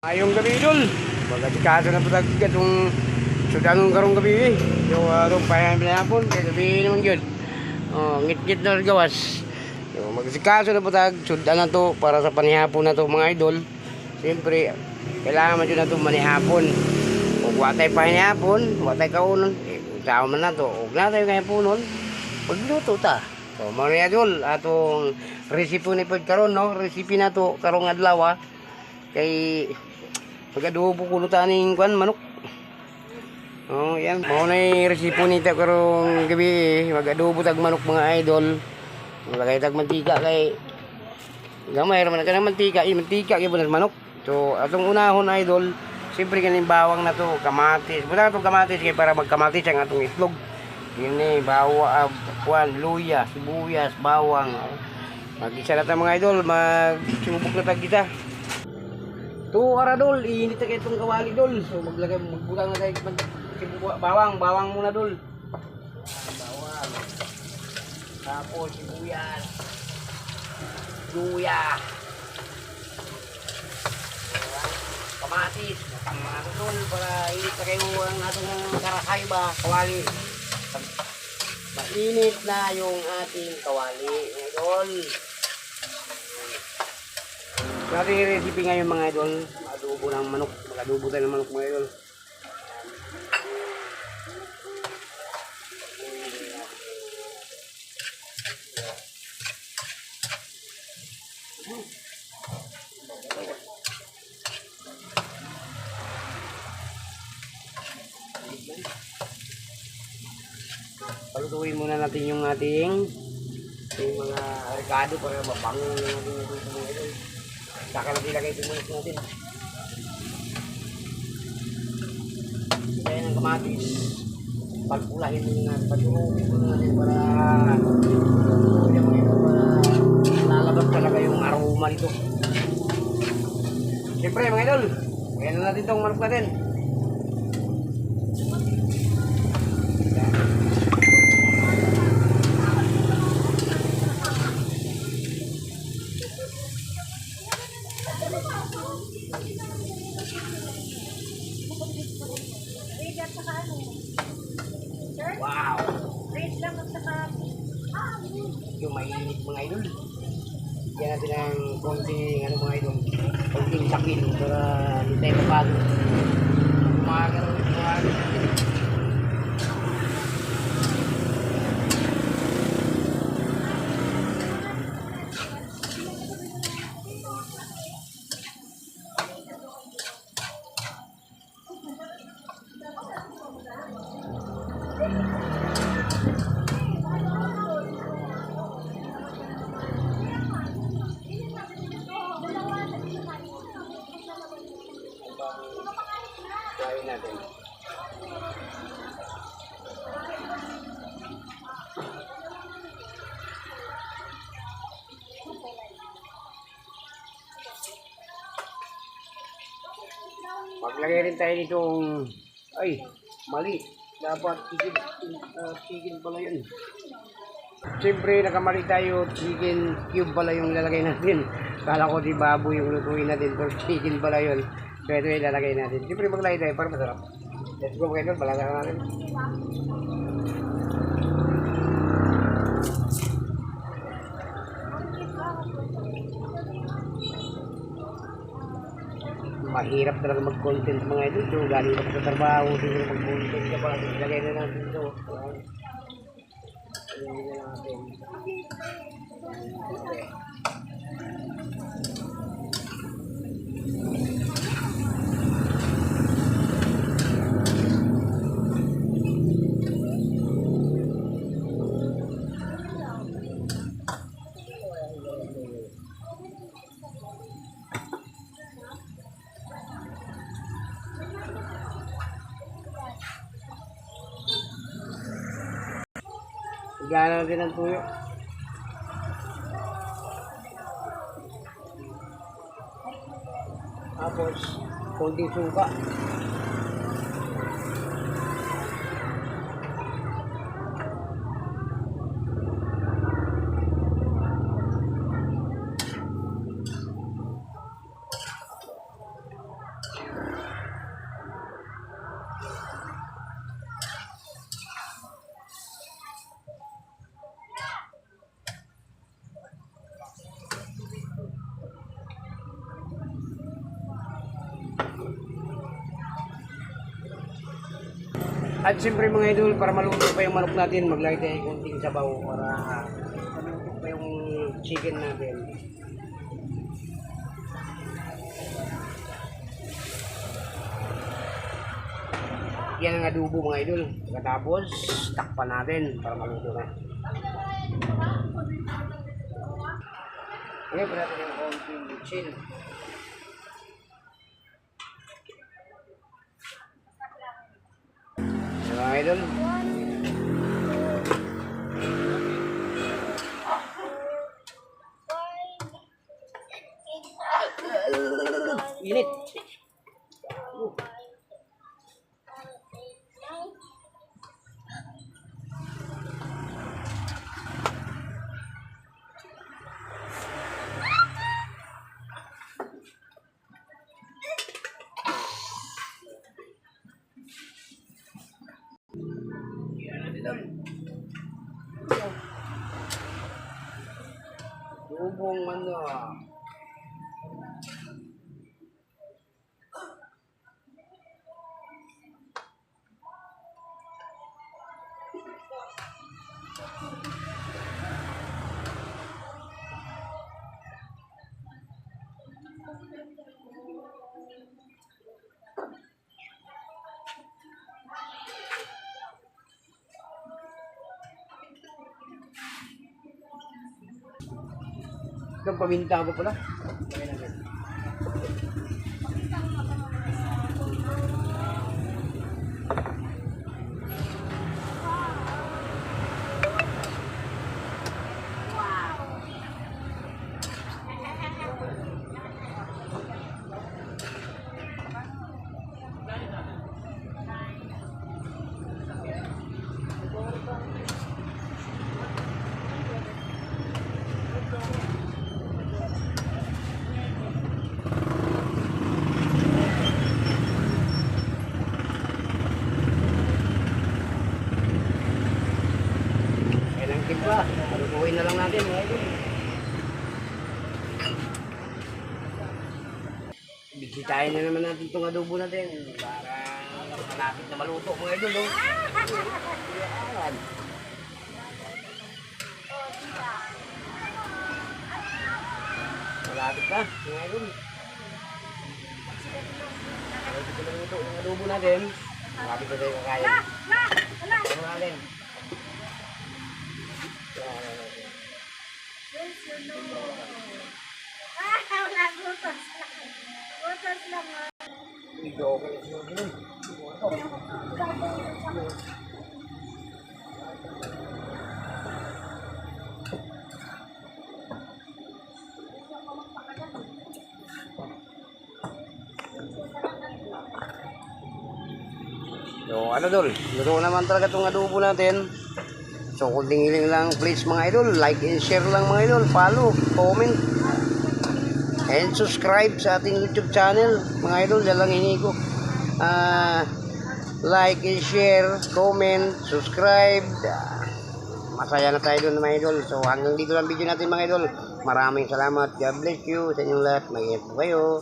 Ayong gabi idol, magkatikaso na patag itong sudanong karong gabi yung itong pahapon, kaya gabi naman yun. Ngit-ngit na gawas. Magkatikaso na patag sudan na to para sa panihapon na to mga idol. Siyempre, kailangan man yun na to manihapon. Kung watay panihapon, watay kaunon, tao man na to. Huwag na tayo kahipunon, pagluto ta. So mga idol, atong resipo ni pagkaroon, no? Resipi na to karong adlaw kay pag-adobo ko taning kwan manok. Yan. Mao na yung resipo nito karong gabi. Mag-adobo tag manok mga idol. Lagay tag mantika kay gamay raman ka ng mantika. Mantika kay bunas manok. So atong unahon idol, siyempre kaning bawang na to, kamatis. Buta itong kamatis kay para magkamatis ang atong itlog. Yun bawang, kwan, luya, sibuyas, bawang. Mag-isa na tayo mga idol. Magsubok na tag kita. To aradol, iinit na kayo itong kawali dol. So magbutang na tayo bawang muna dol. Bawang. Tapos sibuyas. Luya. Kamatis. Kamatis dol para init na kayo ang atong karasay ba kawali. Mainit na yung ating kawali. Dol. Natin i-recipe ngayon mga idol, adobo ng manok, mag-adobo tayo ng manok mga idol. Palutuin muna natin yung ating mga rekado para mabango yung ating ito mga idol. Saka lang ilagay ito muna natin. Kaya ng kamatis. Pagpulahin muna natin. Pagpulahin muna natin para lalabas talaga yung aroma nito. Siyempre mga idol, kaya na natin itong manok natin. Wow! Yung mainit mga idol. Bigyan natin ng konting mga idol. Konting sakin para hindi tayo kapalo. Kumakaroon natin. Kain natin. Maglagay rin tayo nitong mali. Dapat chicken pala yun. Siyempre nakamali tayo, chicken cube pala yung lalagay natin. Kala ko di baboy yung lutuin natin, pero chicken pala yun. So ito yung lalagay natin. Siyempre maglagay tayo para masarap. Let's go mga idol, balaga natin. Mahirap talaga mag-content mga idol. So galing pa sa trabaho, siguro mag-content ka pa. Lagay na natin ito. Lagay na natin. Okay. Gana natin ang tuyo. Tapos, konting suka. At siyempre mga idol, para maluto pa yung manok natin, maglagay tayo konting sabaw para maluto pa yung chicken natin. Yan ang adobo mga idol. Pagkatapos, takpan natin para maluto na. Okay, pala natin yung konting bitchin. Mga idol. Init. Bubong manok. Itong paminta ko pala. Diba? Palutuin na lang natin mga idol. Bisitahin na naman natin itong adobo natin para malapit na maluto mga idol. Oh. Yan. Malapit na mga idol. Malapit na maluto yung adobo natin. Malapit na tayo kakain. Ano natin? Wala, butas lang. Butas lang. So ano dol, luto naman talaga itong adobo natin. So kung tingin lang please mga idol, like and share lang mga idol, follow, comment, and subscribe sa ating YouTube channel mga idol. Yan lang hinihingi ko. Like and share, comment, subscribe. Masaya na tayo doon mga idol. So hanggang dito lang video natin mga idol. Maraming salamat. God bless you sa inyong lahat. Mag-ingat po kayo.